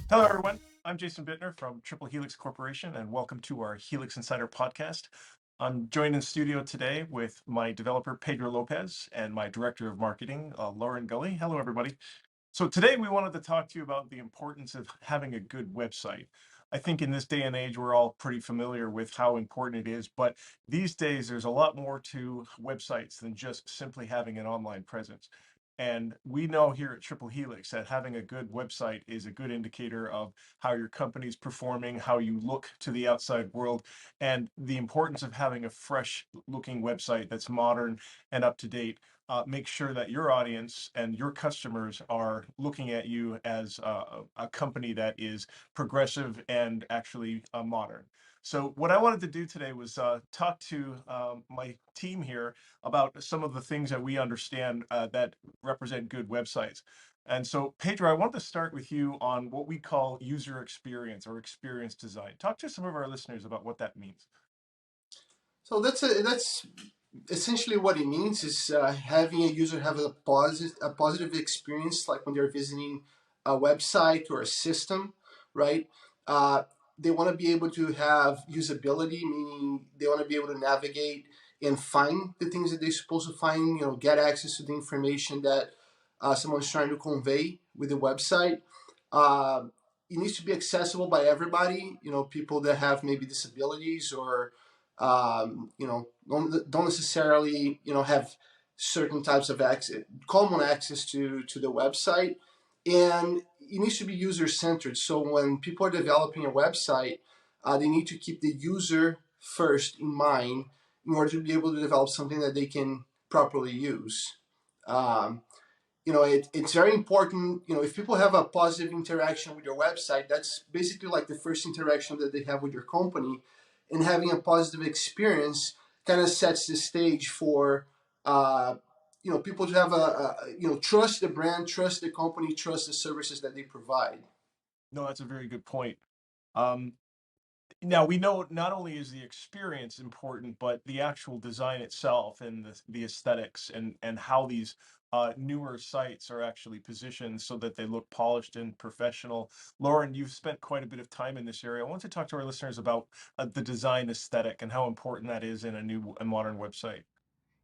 Hello, everyone. I'm Jason Bittner from Triple Helix Corporation, and welcome to our Helix Insider podcast. I'm joined in studio today with my developer, Pedro Lopez, and my director of marketing, Lauren Gully. Hello, everybody. So today we wanted to talk to you about the importance of having a good website. I think in this day and age, we're all pretty familiar with how important it is, but these days there's a lot more to websites than just simply having an online presence. And we know here at Triple Helix that having a good website is a good indicator of how your company's performing, how you look to the outside world, and the importance of having a fresh looking website that's modern and up to date. Make sure that your audience and your customers are looking at you as a company that is progressive and actually modern. So what I wanted to do today was talk to my team here about some of the things that we understand that represent good websites. And so, Pedro, I want to start with you on what we call user experience or experience design. Talk to some of our listeners about what that means. So that's essentially what it means is having a user have a positive experience, like when they're visiting a website or a system, right? Uh, they want to be able to have usability, meaning they want to be able to navigate and find the things that they're supposed to find. Get access to the information that someone's trying to convey with the website. Uh, it needs to be accessible by everybody. People that have maybe disabilities or don't necessarily have certain types of access, common access to the website, and it needs to be user centered. So when people are developing a website, they need to keep the user first in mind in order to be able to develop something that they can properly use. Um, it's very important. If people have a positive interaction with your website, that's basically like the first interaction that they have with your company, and having a positive experience kind of sets the stage for people to have trust the brand, trust the company, trust the services that they provide. No, that's a very good point. Um, Now we know not only is the experience important, but the actual design itself and the aesthetics and how these newer sites are actually positioned so that they look polished and professional. Lauren, you've spent quite a bit of time in this area. I want to talk to our listeners about the design aesthetic and how important that is in a new and modern website.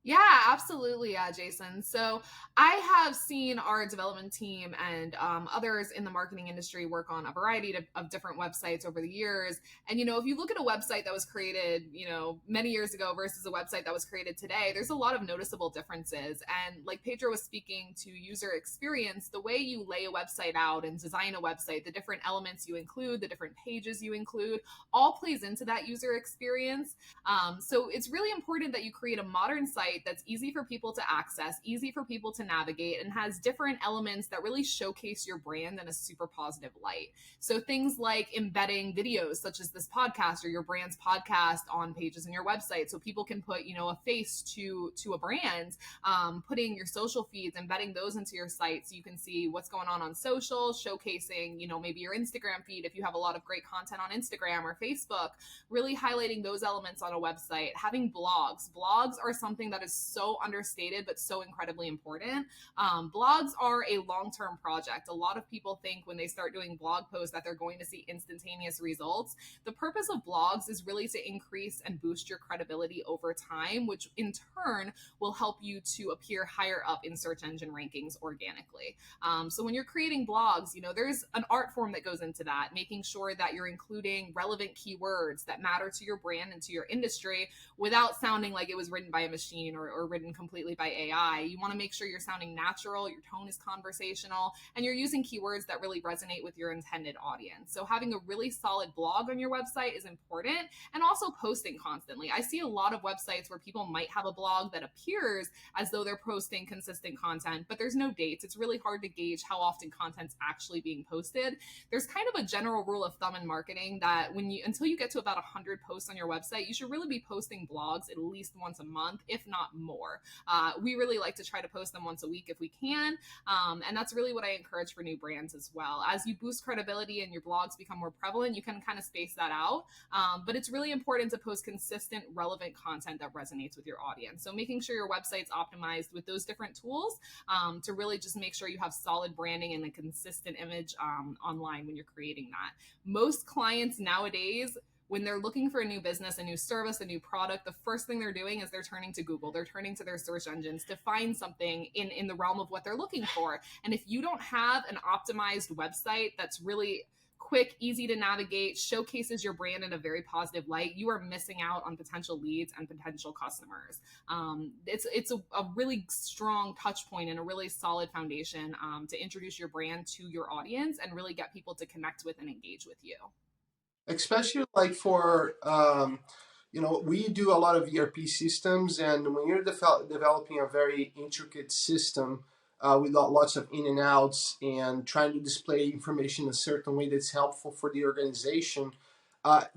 Yeah, absolutely, Jason. So I have seen our development team and others in the marketing industry work on a variety of different websites over the years. And, if you look at a website that was created, many years ago versus a website that was created today, there's a lot of noticeable differences. And like Pedro was speaking to user experience, the way you lay a website out and design a website, the different elements you include, the different pages you include, all plays into that user experience. So it's really important that you create a modern site that's easy for people to access, easy for people to navigate, and has different elements that really showcase your brand in a super positive light. So things like embedding videos such as this podcast or your brand's podcast on pages in your website, so people can put a face to a brand. Putting your social feeds, embedding those into your site so you can see what's going on social, showcasing maybe your Instagram feed if you have a lot of great content on Instagram or Facebook, really highlighting those elements on a website. Having blogs are something that is so understated but so incredibly important. Blogs are a long-term project. A lot of people think when they start doing blog posts that they're going to see instantaneous results. The purpose of blogs is really to increase and boost your credibility over time, which in turn will help you to appear higher up in search engine rankings organically. So when you're creating blogs, there's an art form that goes into that, making sure that you're including relevant keywords that matter to your brand and to your industry without sounding like it was written by a machine or written completely by AI. You want to make sure you're sounding natural, your tone is conversational, and you're using keywords that really resonate with your intended audience. So having a really solid blog on your website is important, and also posting constantly. I see a lot of websites where people might have a blog that appears as though they're posting consistent content, but there's no dates. It's really hard to gauge how often content's actually being posted. There's kind of a general rule of thumb in marketing that until you get to about 100 posts on your website, you should really be posting blogs at least once a month, if not not more. We really like to try to post them once a week if we can. And that's really what I encourage for new brands as well. As you boost credibility and your blogs become more prevalent, you can kind of space that out. But it's really important to post consistent, relevant content that resonates with your audience. So making sure your website's optimized with those different tools to really just make sure you have solid branding and a consistent image online when you're creating that. Most clients nowadays, when they're looking for a new business, a new service, a new product, the first thing they're doing is they're turning to Google. They're turning to their search engines to find something in the realm of what they're looking for. And if you don't have an optimized website that's really quick, easy to navigate, showcases your brand in a very positive light, you are missing out on potential leads and potential customers. It's a really strong touch point and a really solid foundation to introduce your brand to your audience and really get people to connect with and engage with you. Especially like for we do a lot of ERP systems, and when you're developing a very intricate system with lots of in and outs and trying to display information in a certain way that's helpful for the organization,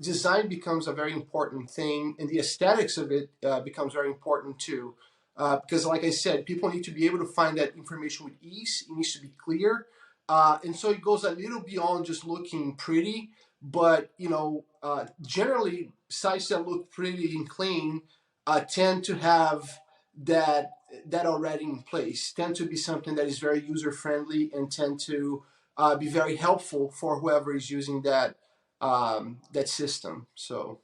design becomes a very important thing, and the aesthetics of it becomes very important too. Because like I said, people need to be able to find that information with ease. It needs to be clear. And so it goes a little beyond just looking pretty. But generally, sites that look pretty and clean tend to have that already in place. Tend to be something that is very user friendly and tend to be very helpful for whoever is using that system. So.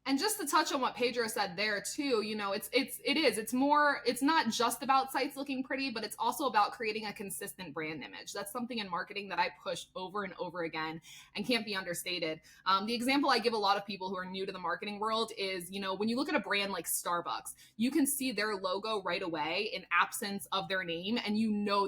And just to touch on what Pedro said there too, it's not just about sites looking pretty, but it's also about creating a consistent brand image. That's something in marketing that I push over and over again and can't be understated. The example I give a lot of people who are new to the marketing world is, when you look at a brand like Starbucks, you can see their logo right away in absence of their name, and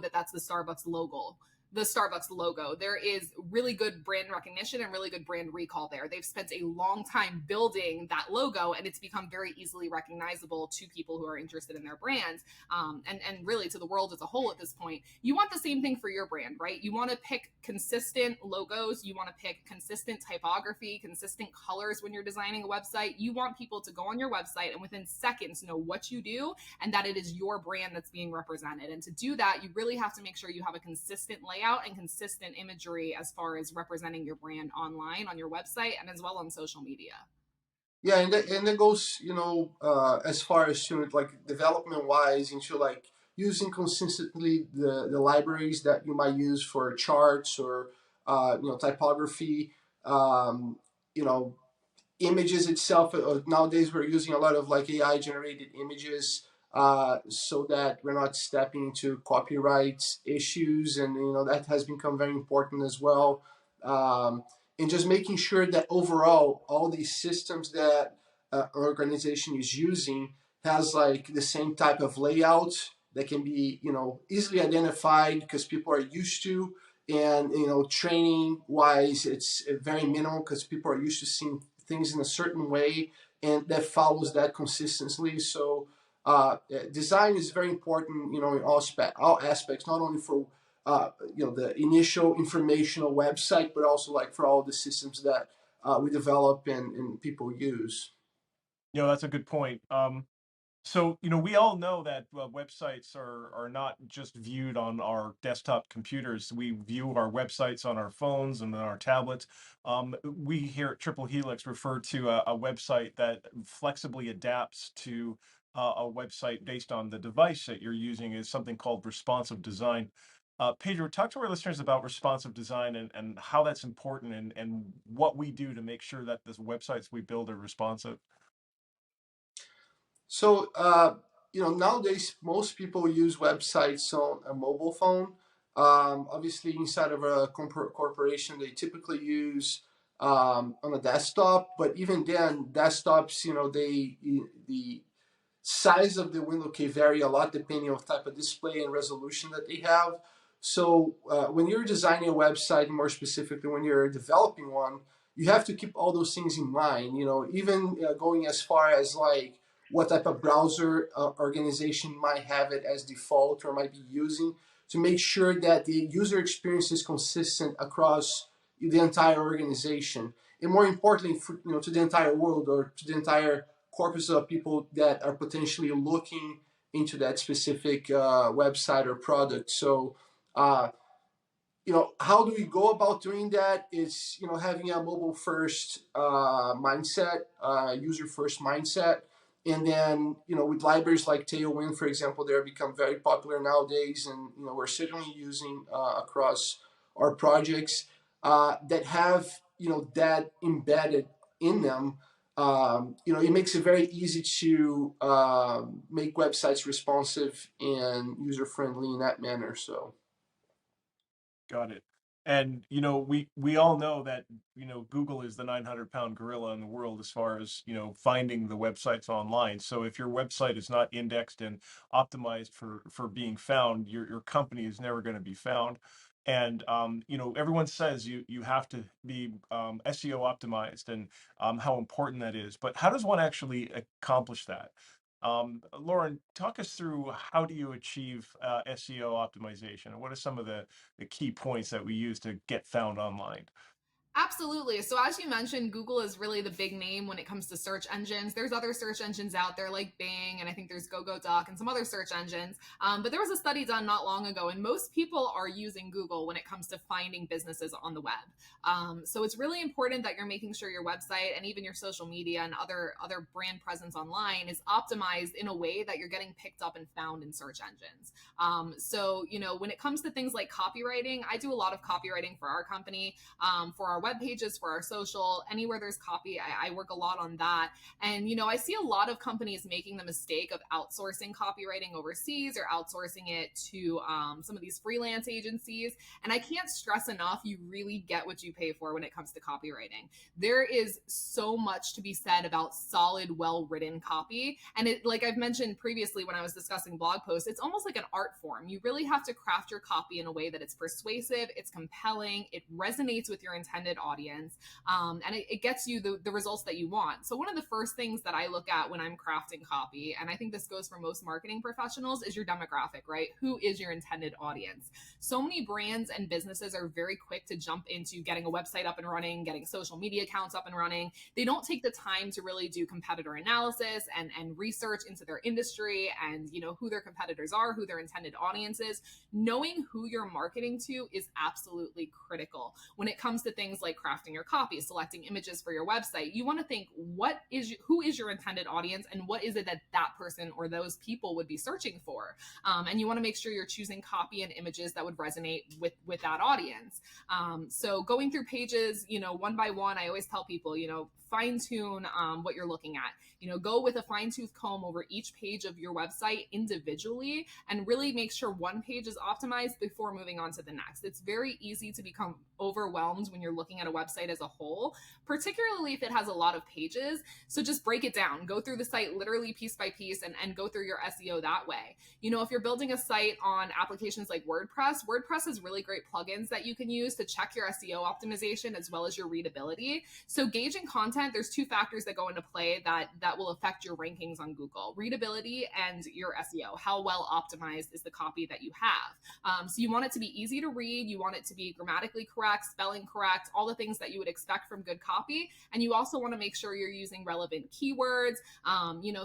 that that's the Starbucks logo. The Starbucks logo. There is really good brand recognition and really good brand recall there. They've spent a long time building that logo, and it's become very easily recognizable to people who are interested in their brands, and really to the world as a whole at this point. You want the same thing for your brand, right? You want to pick consistent logos. You want to pick consistent typography, consistent colors when you're designing a website. You want people to go on your website and within seconds know what you do and that it is your brand that's being represented. And to do that, you really have to make sure you have a consistent layout and consistent imagery as far as representing your brand online on your website and as well on social media. Yeah, and that goes, as far as like development wise into like using consistently the libraries that you might use for charts or typography, images itself. Nowadays we're using a lot of like AI generated images. So that we're not stepping into copyright issues, and that has become very important as well. And just making sure that overall all these systems that an organization is using has like the same type of layout that can be easily identified because people are used to, and training wise it's very minimal because people are used to seeing things in a certain way, and that follows that consistently. So design is very important, in all aspects, not only for the initial informational website, but also like for all the systems that we develop and people use. That's a good point. So, we all know that websites are not just viewed on our desktop computers. We view our websites on our phones and on our tablets. We here at Triple Helix refer to a website that flexibly adapts to a website based on the device that you're using is something called responsive design. Pedro, talk to our listeners about responsive design and how that's important and what we do to make sure that the websites we build are responsive. So, nowadays most people use websites on a mobile phone. Obviously, inside of a corporation, they typically use on a desktop. But even then, desktops, the size of the window can vary a lot depending on the type of display and resolution that they have. So when you're designing a website, more specifically when you're developing one, you have to keep all those things in mind. Even going as far as like what type of browser organization might have it as default or might be using, to make sure that the user experience is consistent across the entire organization, and more importantly, to the entire world or to the entire corpus of people that are potentially looking into that specific website or product. So, how do we go about doing that? Is having a mobile first mindset, user first mindset, and then with libraries like Tailwind, for example, they're become very popular nowadays, and we're certainly using across our projects that have that embedded in them. It makes it very easy to make websites responsive and user friendly in that manner. So. Got it. And we all know that Google is the 900-pound gorilla in the world as far as finding the websites online. So if your website is not indexed and optimized for being found, your company is never going to be found. And everyone says you have to be SEO optimized, and how important that is. But how does one actually accomplish that? Lauren, talk us through, how do you achieve SEO optimization, and what are some of the key points that we use to get found online? Absolutely. So as you mentioned, Google is really the big name when it comes to search engines. There's other search engines out there like Bing, and I think there's GoGoDuck and some other search engines. But there was a study done not long ago, and most people are using Google when it comes to finding businesses on the web. So it's really important that you're making sure your website and even your social media and other brand presence online is optimized in a way that you're getting picked up and found in search engines. So when it comes to things like copywriting, I do a lot of copywriting for our company, for our web pages, for our social, anywhere there's copy, I work a lot on that. And, I see a lot of companies making the mistake of outsourcing copywriting overseas or outsourcing it to some of these freelance agencies. And I can't stress enough, you really get what you pay for when it comes to copywriting. There is so much to be said about solid, well-written copy. And it, like I've mentioned previously when I was discussing blog posts, it's almost like an art form. You really have to craft your copy in a way that it's persuasive, it's compelling, it resonates with your intended audience, and it gets you the results that you want. So one of the first things that I look at when I'm crafting copy, and I think this goes for most marketing professionals, is your demographic, right? Who is your intended audience? So many brands and businesses are very quick to jump into getting a website up and running, getting social media accounts up and running. They don't take the time to really do competitor analysis and research into their industry and who their competitors are, who their intended audience is. Knowing who you're marketing to is absolutely critical when it comes to things like crafting your copy, selecting images for your website. You want to think, who is your intended audience, and what is it that person or those people would be searching for? And you want to make sure you're choosing copy and images that would resonate with that audience. So going through pages, one by one, I always tell people, fine tune what you're looking at. Go with a fine tooth comb over each page of your website individually and really make sure one page is optimized before moving on to the next. It's very easy to become overwhelmed when you're looking at a website as a whole, particularly if it has a lot of pages. So just break it down, go through the site literally piece by piece, and go through your SEO that way. If you're building a site on applications like WordPress has really great plugins that you can use to check your SEO optimization as well as your readability. So gauging content, there's two factors that go into play that will affect your rankings on Google: readability and your SEO. How well optimized is the copy that you have? So you want it to be easy to read, you want it to be grammatically correct, spelling correct, all the things that you would expect from good copy. And you also want to make sure you're using relevant keywords,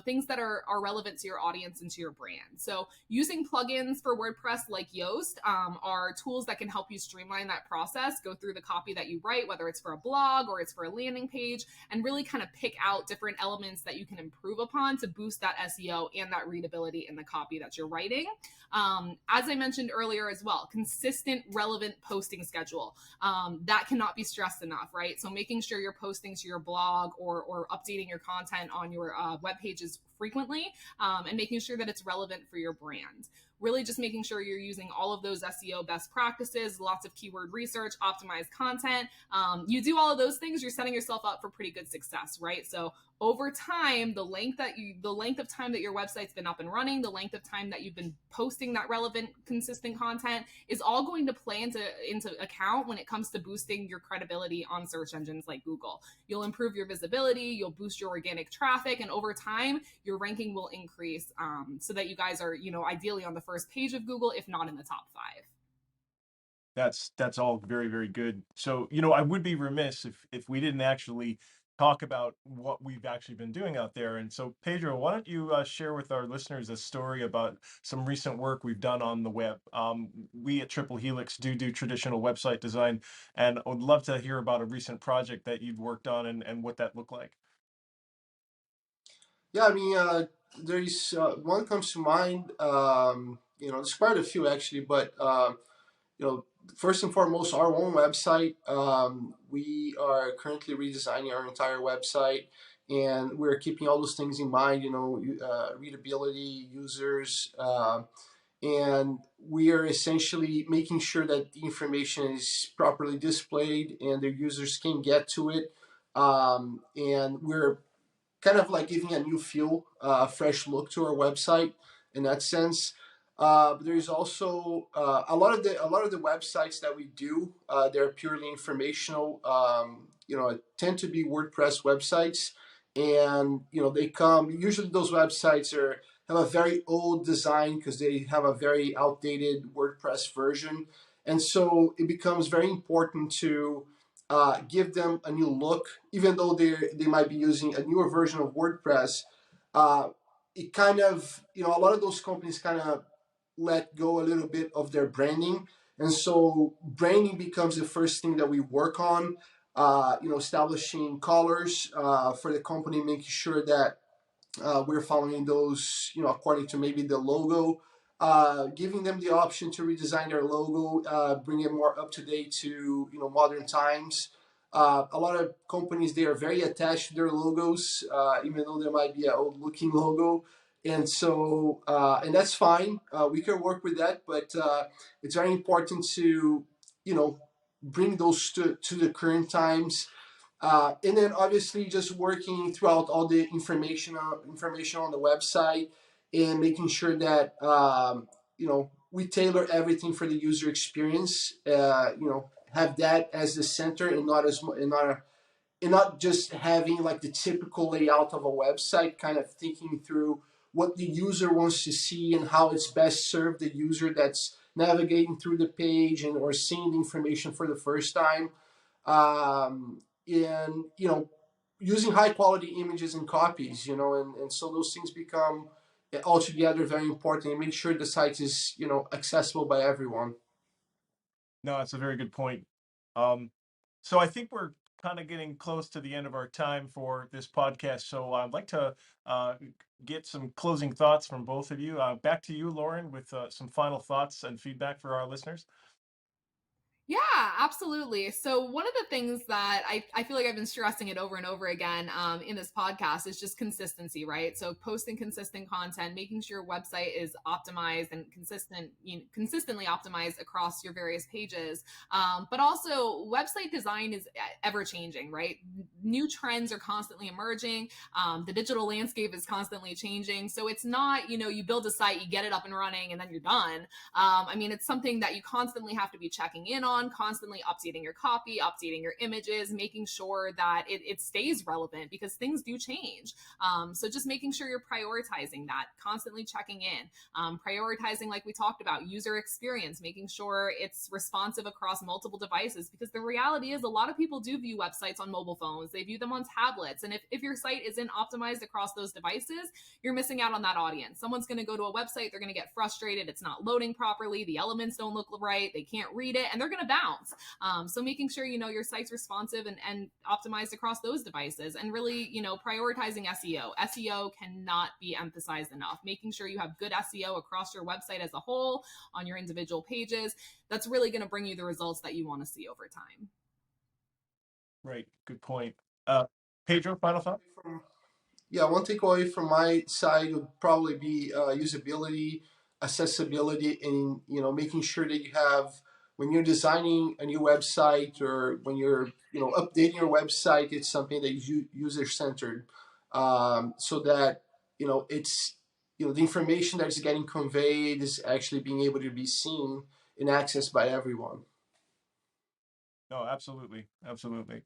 things that are relevant to your audience and to your brand. So using plugins for WordPress like Yoast are tools that can help you streamline that process, go through the copy that you write, whether it's for a blog or it's for a landing page, and really kind of pick out different elements that you can improve upon to boost that SEO and that readability in the copy that you're writing. As I mentioned earlier as well, consistent, relevant posting schedule. That cannot be stressed enough, right? So making sure you're posting to your blog or updating your content on your web pages frequently, and making sure that it's relevant for your brand. Really just making sure you're using all of those SEO best practices, lots of keyword research, optimized content. You do all of those things, you're setting yourself up for pretty good success, right? So over time, the length of time that your website's been up and running, the length of time that you've been posting that relevant, consistent content is all going to play into account when it comes to boosting your credibility on search engines like Google. You'll improve your visibility, you'll boost your organic traffic, and over time, your ranking will increase, so that you guys are, ideally on the first page of Google, if not in the top 5. That's all very, very good. So I would be remiss if we didn't actually talk about what we've actually been doing out there. And so, Pedro, why don't you share with our listeners a story about some recent work we've done on the web? We at Triple Helix do traditional website design, and I would love to hear about a recent project that you've worked on and what that looked like. Yeah, I mean, there's one comes to mind. There's quite a few actually, but you know, first and foremost, our own website. We are currently redesigning our entire website, and we're keeping all those things in mind. Readability, users, and we are essentially making sure that the information is properly displayed and their users can get to it. And we're kind of like giving a new feel, a fresh look to our website in that sense. But there's also a lot of the websites that we do. They're purely informational. Tend to be WordPress websites, and they come. Usually, those websites have a very old design because they have a very outdated WordPress version, and so it becomes very important to give them a new look, even though they might be using a newer version of WordPress. It kind of, a lot of those companies kind of let go a little bit of their branding, and so branding becomes the first thing that we work on. Establishing colors for the company, making sure that we're following those, according to maybe the logo, giving them the option to redesign their logo, bring it more up to date to modern times. A lot of companies, they are very attached to their logos, even though there might be an old looking logo. And so, and that's fine. We can work with that, but it's very important to, bring those to the current times. And then obviously just working throughout all the information on the website and making sure that we tailor everything for the user experience. Have that as the center and not just having like the typical layout of a website. Kind of thinking through what the user wants to see and how it's best served the user that's navigating through the page or seeing the information for the first time. And using high quality images and copies, and so those things become altogether very important, and make sure the site is accessible by everyone. No, that's a very good point. So I think we're kind of getting close to the end of our time for this podcast. So I'd like to uh, get some closing thoughts from both of you. Back to you, Lauren, with some final thoughts and feedback for our listeners. Yeah, absolutely. So one of the things that I feel like I've been stressing it over and over again in this podcast is just consistency, right? So posting consistent content, making sure your website is optimized and consistently optimized across your various pages. But also website design is ever changing, right? New trends are constantly emerging. The digital landscape is constantly changing. So it's not, you build a site, you get it up and running, and then you're done. It's something that you constantly have to be checking in on, constantly updating your copy, updating your images, making sure that it stays relevant because things do change. So just making sure you're prioritizing that, constantly checking in, prioritizing, like we talked about, user experience, making sure it's responsive across multiple devices, because the reality is a lot of people do view websites on mobile phones, they view them on tablets. And if your site isn't optimized across those devices, you're missing out on that audience. Someone's going to go to a website, they're going to get frustrated, it's not loading properly, the elements don't look right, they can't read it, and they're going to bounce. So making sure your site's responsive and optimized across those devices, and really prioritizing SEO. SEO cannot be emphasized enough. Making sure you have good SEO across your website as a whole, on your individual pages, that's really going to bring you the results that you want to see over time. Right, good point. Pedro, final thought? Yeah, one takeaway from my side would probably be usability, accessibility, and making sure that you have, when you're designing a new website or when you're updating your website, it's something that is user centered, so that it's the information that is getting conveyed is actually being able to be seen and accessed by everyone. No, absolutely, absolutely.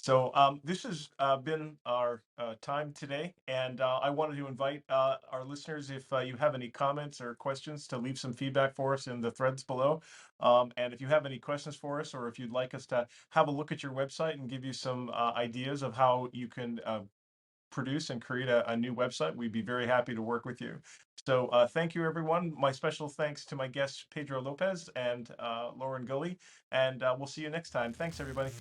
So this has been our time today, and I wanted to invite our listeners, if you have any comments or questions, to leave some feedback for us in the threads below. And if you have any questions for us, or if you'd like us to have a look at your website and give you some ideas of how you can produce and create a new website, we'd be very happy to work with you. So thank you, everyone. My special thanks to my guests, Pedro Lopez and Lauren Gully, and we'll see you next time. Thanks, everybody.